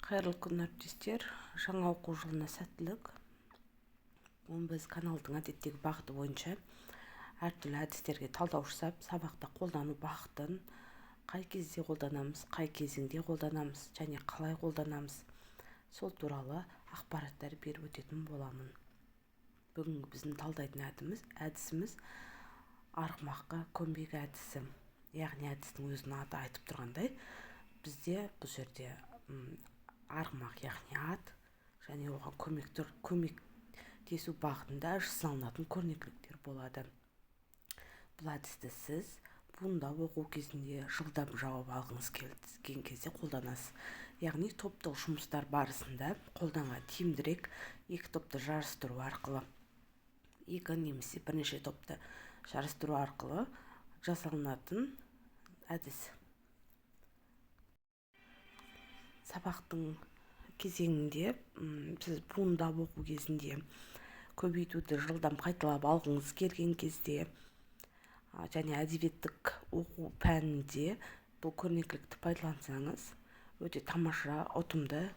Қайырлы күн әріптестер, жаңа оқу жылына сәттілік. Біз каналдың әдеттегі бағыты бойынша әртүрлі әдістерге талдау жасап, сабақта қолдану бағытын, қай кезде қолданамыз, қай кезеңде қолданамыз және қалай қолданамыз, сол туралы ақпараттар беріп өтетін боламын. Бүгінгі біздің талдайтын әдісіміз арғымаққа көнбек әдісі. Яғни әдістің өзінің аты айтып тұрғандай, бізде бұл жерде арғымақ, яғни ат және оған көмектесу бағытында жасалынатын көрнекіліктер болады. Бұл әдісті сіз буындап оқу кезінде жылдам жауап алғыңыз келген кезде қолданасыз. Яғни топтық жұмыстар барысында қолданған тиімдірек екі топты жарыстыру арқылы, екі немесе бірнеше топты жарыстыру арқылы жасалынатын әдіс. Сабақтың кезеңінде сіз буындап оқу кезінде көбейтуді жылдам қайталап алғыңыз келген кезде және әдебиеттік оқу пәнінде бұл көрнекілікті пайдалансаңыз өте тамаша, ұтымды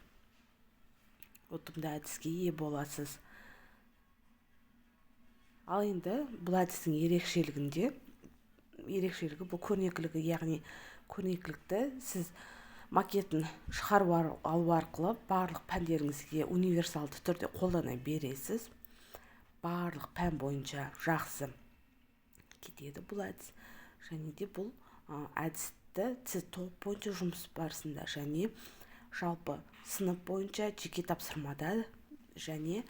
әдіске ие боласыз. Ал енді бұл әдістің ерекшелігі бұл көрнекілігі, яғни көрнекілікті сіз макетін шығару алу арқылы барлық пәндеріңізге универсалды түрде қолдана бересіз. Барлық пән бойынша жақсы кетеді бұл әдіс. Және де бұл әдісті сіз топ бойынша жұмыс барысында және жалпы сынып бойынша жеке тапсырмада және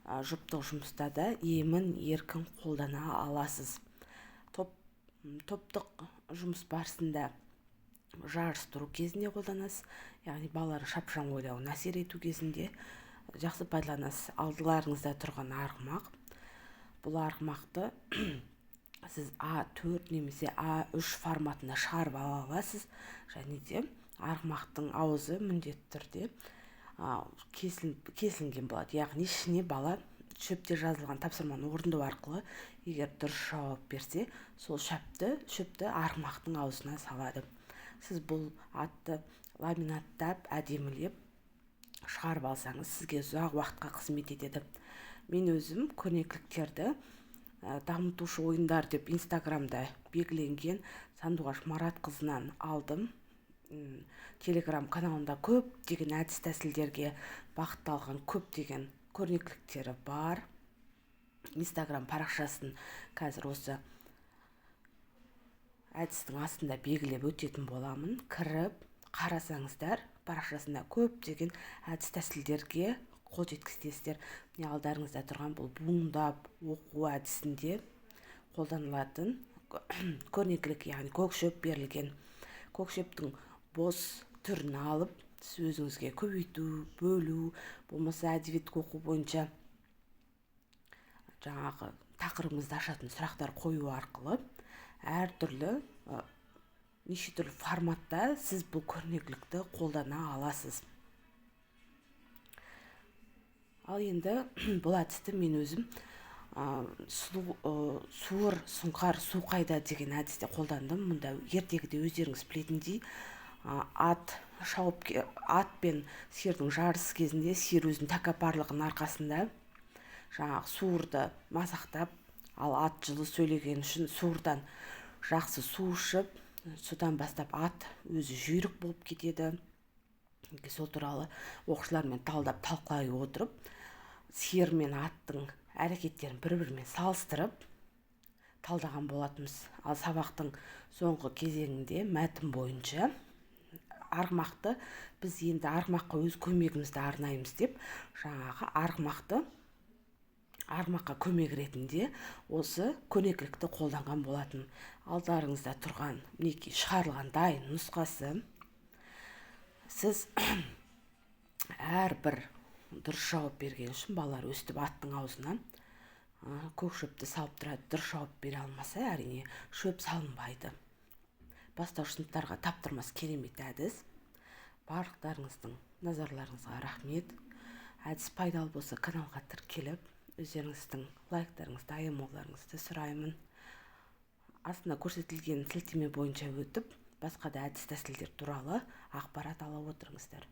жұптық жұмыста да емін-еркін қолдана аласыз. Топтық жұмыс барысында жарыстыру кезінде қолданасыз, яғни балалардың шапшаң ойлауына әсер ету кезінде жақсы пайдаланасыз. Алдыларыңызда тұрған арғымақ. Бұл арғымақты сіз А4 немесе А3 форматында шығарып ала аласыз. Және де арғымақтың аузы міндетті түрде кесілген болады. Яғни ішіне бала шөпте жазылған тапсырманы орындау арқылы егер дұрыс жауап берсе, сол шөпті арғымақтың аузына салады. Сіз бұл атты ламинаттап, әдемілеп шығарып алсаңыз, сізге ұзақ уақытқа қызмет етеді. Мен өзім көрнекіліктерді дамытушы ойындар деп инстаграмда белгіленген Сандуғаш Маратқызынан алдым. Телеграм каналында көптеген әдіс тәсілдерге бағытталған көптеген көрнекіліктері бар. Инстаграм парақшасын қазір осы әдістің астында белгілеп өтетін боламын. Кіріп қарасаңыздар, парақшасында көптеген әдіс тәсілдерге қол жеткізесіздер. Алдарыңызда тұрған бұл буындап оқу әдісінде қолданылатын көрнекілік, яғни көк шөп берілген. Көк шөптің бос түрін алып, сіз өзіңізге көбейту, бөлу, болмаса әдебиеттік оқу бойынша жаңағы тақырыбыңызды ашатын сұрақтар қою арқылы неше түрлі форматта сіз бұл көрнекілікті қолдана аласыз. Ал енді бұл әдісті мен өзім суыр, сұңқар, су қайда деген әдісте қолдандым. Мұнда ертегіде өздеріңіз білетіндей ат пен сиырдың жарысы кезінде сиыр өзінің тәкаппарлығының арқасында жаңағы суырды мазақтап, ал ат жылы сөйлеген үшін суырдан жақсы су ішіп, содан бастап ат өзі жүйрік болып кетеді. Сол туралы оқушылармен талқылай отырып, сиыр мен аттың әрекеттерін бір-бірімен салыстырып талдаған болатынбыз. Ал сабақтың соңғы кезеңінде мәтін бойынша арғымақты біз енді арғымаққа өз көмегімізді арнаймыз деп, жаңағы арғымаққа көмек ретінде осы көрнекілікті қолданған болатын. Алдарыңызда тұрған мінекей шығарылған дайын нұсқасы. Сіз әрбір дұрыс жауап берген үшін балалар өстіп аттың аузына көк шөпті салып тұрады. Дұрыс жауап бере алмаса, әрине шөп салынбайды. Бастауыш сыныптарға таптырмас керемет әдіс. Барлықтарыңыздың назарларыңызға рахмет. Әдіс пайдалы болса, каналға тіркеліп, өздеріңіздің лайктарыңызды, аямауларыңызды сұраймын. Астында көрсетілген сілтеме бойынша өтіп, басқа да әдіс тәсілдер туралы ақпарат ала отырыңыздар.